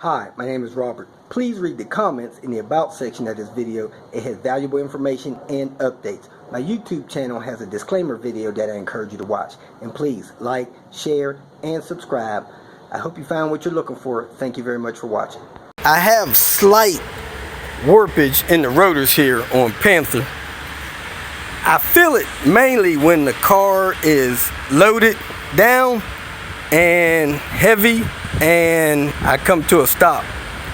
Hi, my name is Robert. Please read the comments in the About section of this video. It has valuable information and updates. My YouTube channel has a disclaimer video that I encourage you to watch. And please like, share, and subscribe. I hope you found what you're looking for. Thank you very much for watching. I have slight warpage in the rotors here on Panther. I feel it mainly when the car is loaded down and heavy and I come to a stop,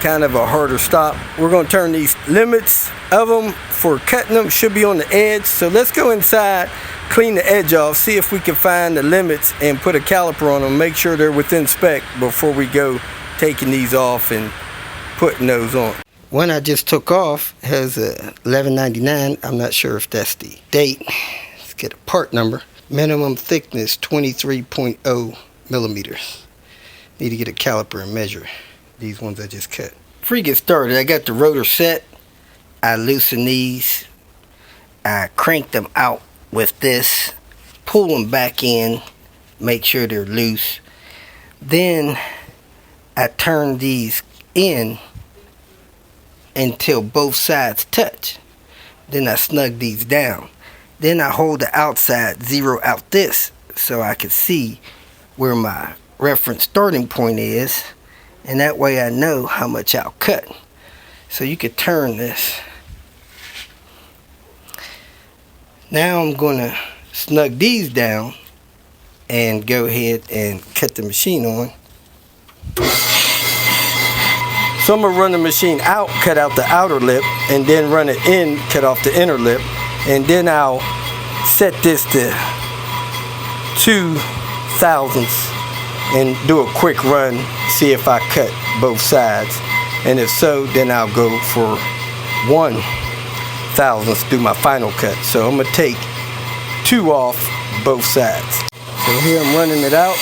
kind of a harder stop. We're going to turn these limits of them for cutting them, should be on the edge. So let's go inside, clean the edge off, see if we can find the limits and put a caliper on them, make sure they're within spec before we go taking these off and putting those on. One I just took off has a 1199. I'm not sure if that's the date. Let's get a part number. Minimum thickness 23.0 millimeters. Need to get a caliper and measure these ones I just cut. Before you get started, I got the rotor set. I loosen these. I crank them out with this. Pull them back in. Make sure they're loose. Then I turn these in until both sides touch. Then I snug these down. Then I hold the outside, zero out this so I can see where my reference starting point is, and that way I know how much I'll cut. So you could turn this. Now I'm going to snug these down and go ahead and cut the machine on. So I'm going to run the machine out, cut out the outer lip, and then run it in, cut off the inner lip, and then I'll set this to 2 thousandths and do a quick run, see if I cut both sides, and if so, then I'll go for 1 thousandths, do my final cut. So I'm going to take 2 off both sides. So here I'm running it out.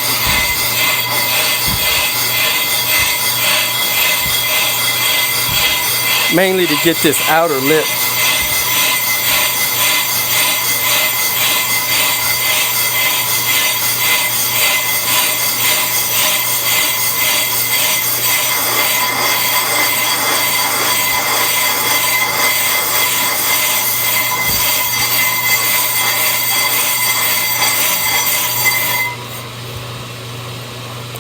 Mainly to get this outer lip.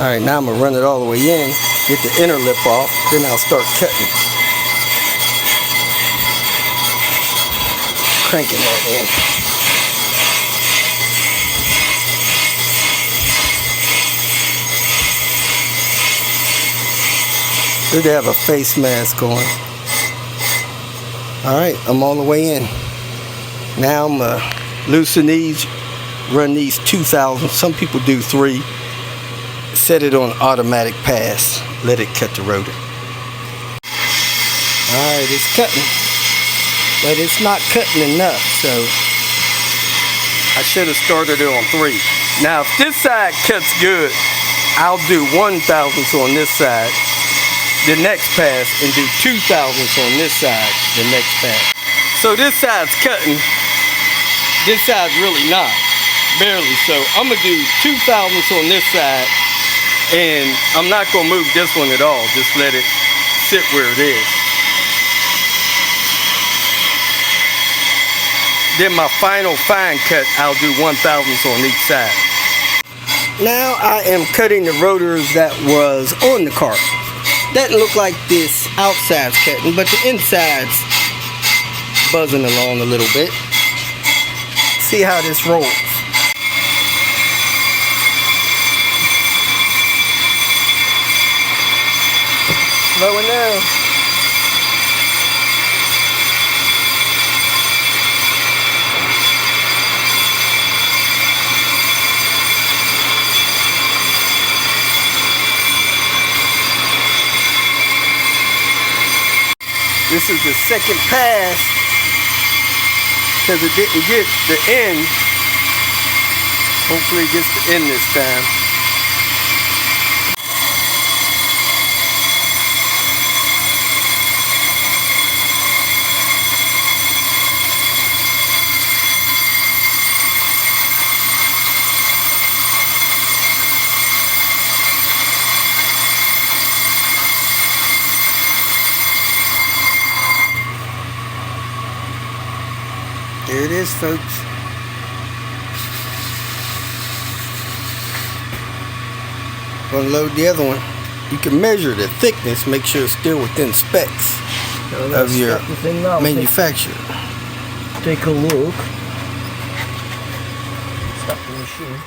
Alright, now I'm going to run it all the way in, get the inner lip off, then I'll start cutting. Cranking that in. Good to have a face mask on. Alright, I'm all the way in. Now I'm going to loosen these, run these 2 thousandths. Some people do 3. Set it on automatic pass, let it cut the rotor. Alright, it's cutting, but it's not cutting enough, so I should have started it on 3. Now if this side cuts good, I'll do 1 thousandths on this side the next pass and do 2 thousandths on this side the next pass. So this side's cutting, this side's really not, barely. So I'm going to do 2 thousandths on this side, and I'm not going to move this one at all. Just let it sit where it is. Then my final fine cut, I'll do 1 thousandths on each side. Now I am cutting the rotors that was on the car. Doesn't look like this outside's cutting, but the inside's buzzing along a little bit. See how this rolls. Slowing down. This is the second pass because it didn't get the end. Hopefully it gets the end this time. There it is, folks. Unload the other one. You can measure the thickness, make sure it's still within specs of your manufacturer. Take a look. Stop the machine.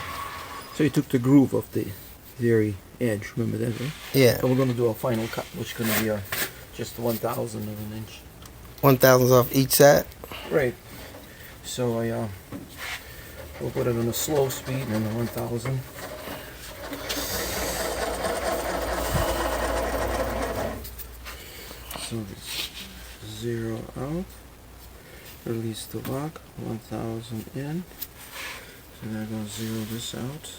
So you took the groove of the very edge, remember that, right? Yeah. So we're going to do a final cut, which is going to be just 1/1000 of an inch. 1/1000 off each side? Right. So we'll put it on a slow speed and a 1,000. So this 0 out, release the lock, 1,000 in. So now go 0 this out,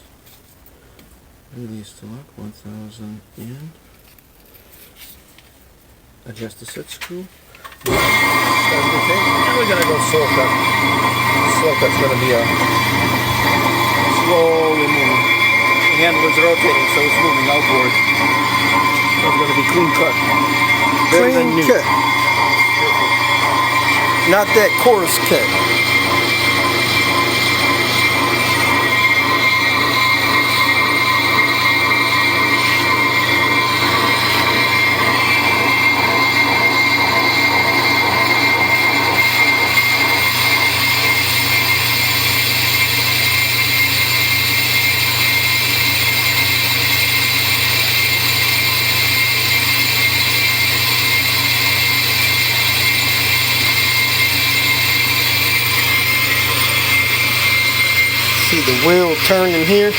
release the lock, 1,000 in. Adjust the set screw. And we're gonna go slow cut. Slow cut's gonna be a slowly moving. The handle is rotating, so it's moving outward. So it's gonna be clean cut. Clean cut. Not that coarse cut. See the wheel turning here.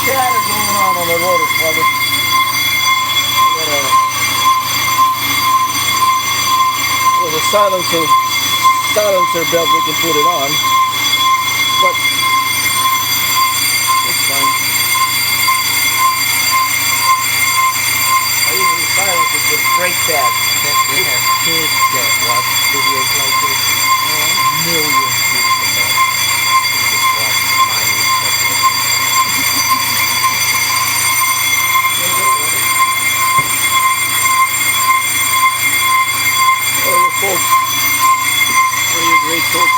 cat is going on the rotor, brother. With a silencer belt, we can put it on, but it's fine. I usually silence it with brake pads. They have kids that watch videos like this. Millions beautiful men. They just watch minute techniques. Oh, your folks. Oh, you're great folks.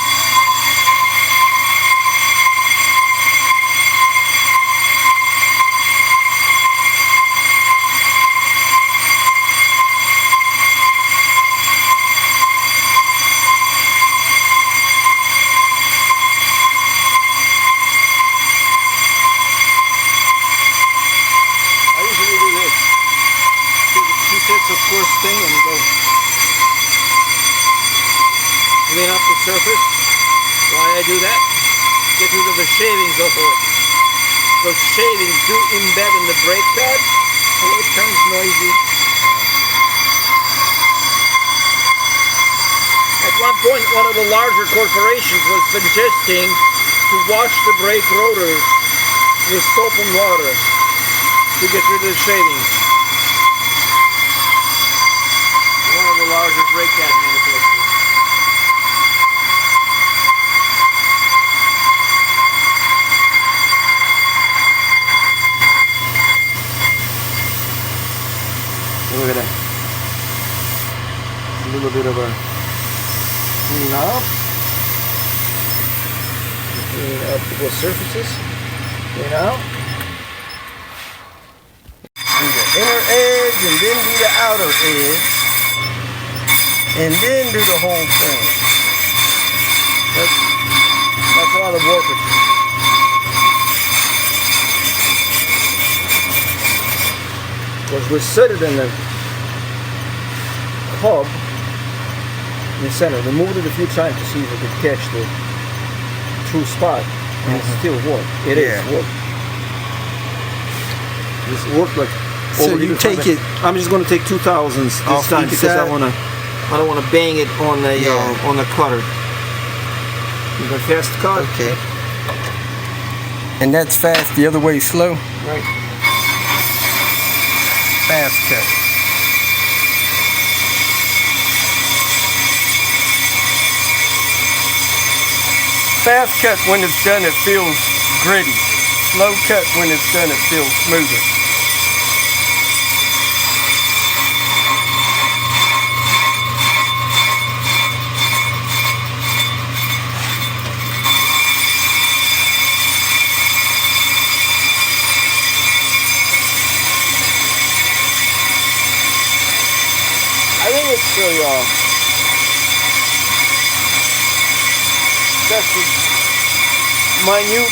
I usually do this. Two sets of coarse thing and go. Clean up the surface. Why I do that? Get rid of the shavings off of it. Those shavings do embed in the brake pad and it turns noisy. At one point, one of the larger corporations was suggesting to wash the brake rotors with soap and water to get rid of the shavings. One of the larger brake pad manufacturers. Look at that. A little bit of a clean up. Clean up the surfaces. Clean out. Do the inner edge and then do the outer edge. And then do the whole thing. That's a lot of warpage. Because we set it in the hub in the center. We moved it a few times to see if we could catch the true spot. And it still worked. It is worked. This worked like So you take it. I'm just going to take 2000s this Off time each because side? I don't want to bang it on the cutter. You got fast cut. Okay. And that's fast, the other way slow? Right. Fast cut. Fast cut, when it's done, it feels gritty. Slow cut, when it's done, it feels smoother. I think it's that's the minute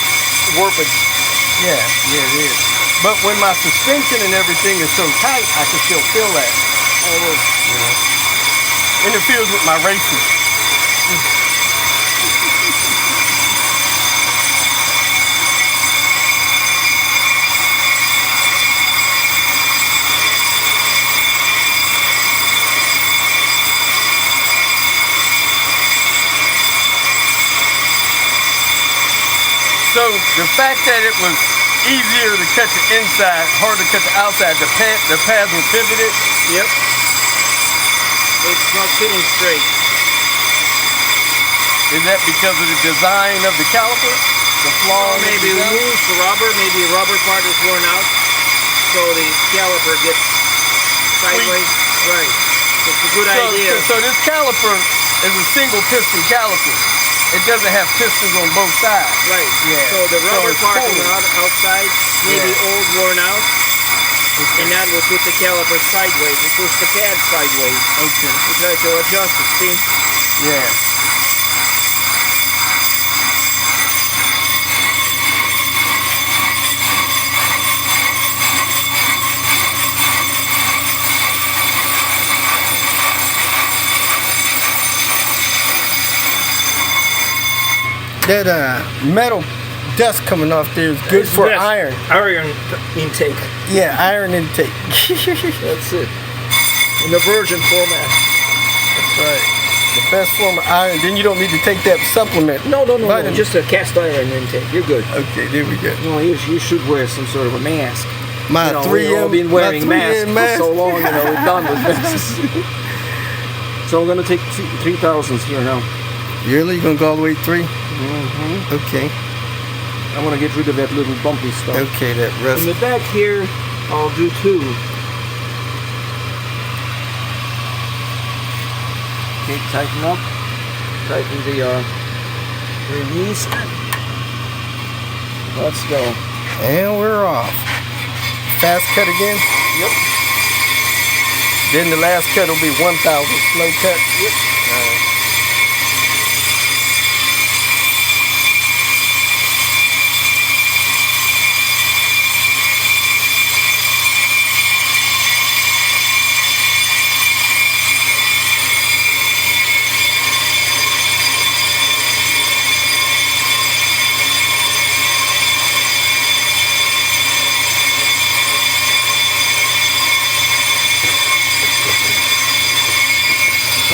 warpage. Yeah, it is. But when my suspension and everything is so tight, I can still feel that. Interferes with my racing. So the fact that it was easier to cut the inside, harder to cut the outside, the pads were pivoted. Yep. It's not sitting straight. Is that because of the design of the caliper? The flaw? Maybe loose rubber, maybe a rubber part is worn out, so the caliper gets sideways. Right. It's a good idea. So this caliper is a single piston caliper. It doesn't have pistons on both sides. Right. Yeah. So the rubber it's part on forward. the outside may be old, worn out, and that will put the caliper sideways and push the pad sideways. Okay. We try to adjust it, see? Yeah. That metal dust coming off there is good for Yes, iron. Iron intake. Yeah, iron intake. That's it. In the virgin format. That's right. The best form of iron. Then you don't need to take that supplement. No, Vitamin. just a cast iron intake. You're good. Okay, there we go. No, you should wear some sort of a mask. My 3M. We've all been wearing my masks 3M for so long. We're done with masks. So I'm gonna take 3,000s here now. Really? You gonna go all the way 3? Mm-hmm. Okay. I want to get rid of that little bumpy stuff. Okay, that rust. In the back here, I'll do 2. Okay, tighten up. Tighten the release. Let's go. And we're off. Fast cut again? Yep. Then the last cut will be 1,000 slow cut. Yep.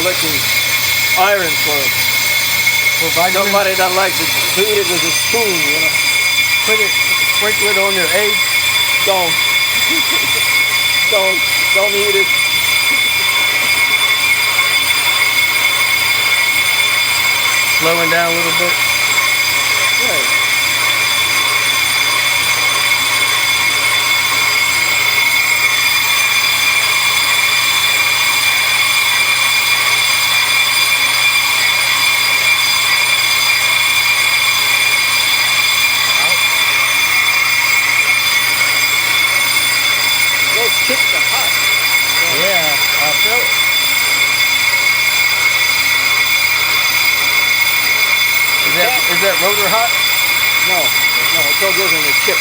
Collecting iron for somebody that likes it. Do it with a spoon, you know. Sprinkle it on your eggs. Don't eat it. Slowing down a little bit. Yeah. Those chips are hot. Yeah, I felt it. Is that rotor hot? No, it still goes in the chip.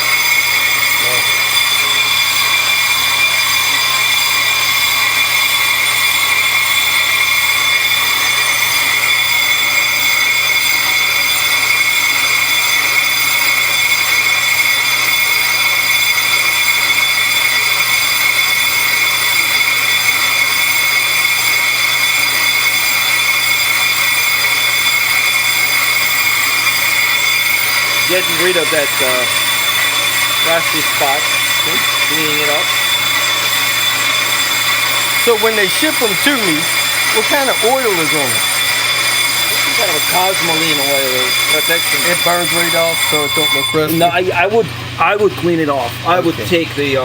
Getting rid of that rusty spot, cleaning it up. So when they ship them to me, what kind of oil is on it? Some kind of a cosmoline oil protection. It burns right off, so it don't look rusty. No, I would clean it off. I would take the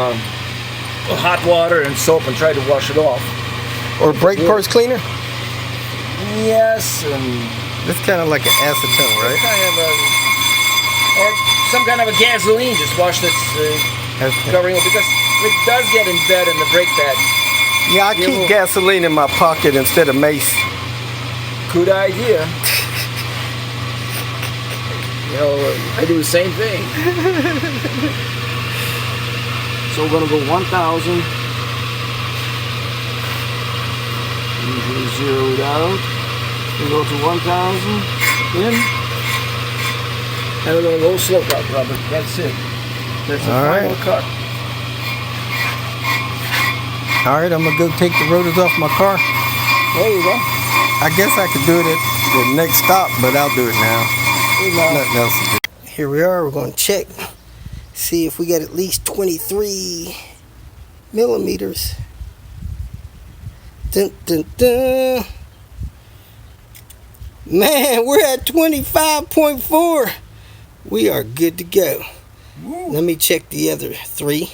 hot water and soap and try to wash it off. Or brake purse cleaner? Yes, and It's kind of like an acetone, right? kind of or some kind of a gasoline. Just wash that covering up because it does get in bed in the brake pad. Yeah, I keep gasoline in my pocket instead of mace. Good idea. You know, I do the same thing. So we're gonna go 1,000. Usually zero it out. We go to 1,000. In. And we're gonna go slow cut, Robert. That's it. That's the final cut. All right, I'm gonna go take the rotors off my car. There you go. I guess I could do it at the next stop, but I'll do it now. Nothing else to do. Here we are. We're going to check, see if we got at least 23 millimeters. Dun, dun, dun. Man, we're at 25.4. We are good to go. Woo. Let me check the other 3,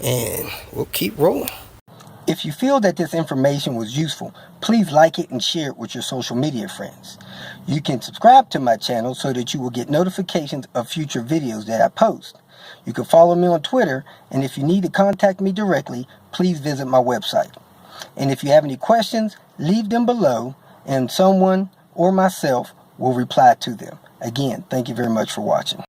and we'll keep rolling. If you feel that this information was useful, please like it and share it with your social media friends. You can subscribe to my channel so that you will get notifications of future videos that I post. You can follow me on Twitter, and if you need to contact me directly, please visit my website. And if you have any questions, leave them below, and someone or myself will reply to them. Again, thank you very much for watching.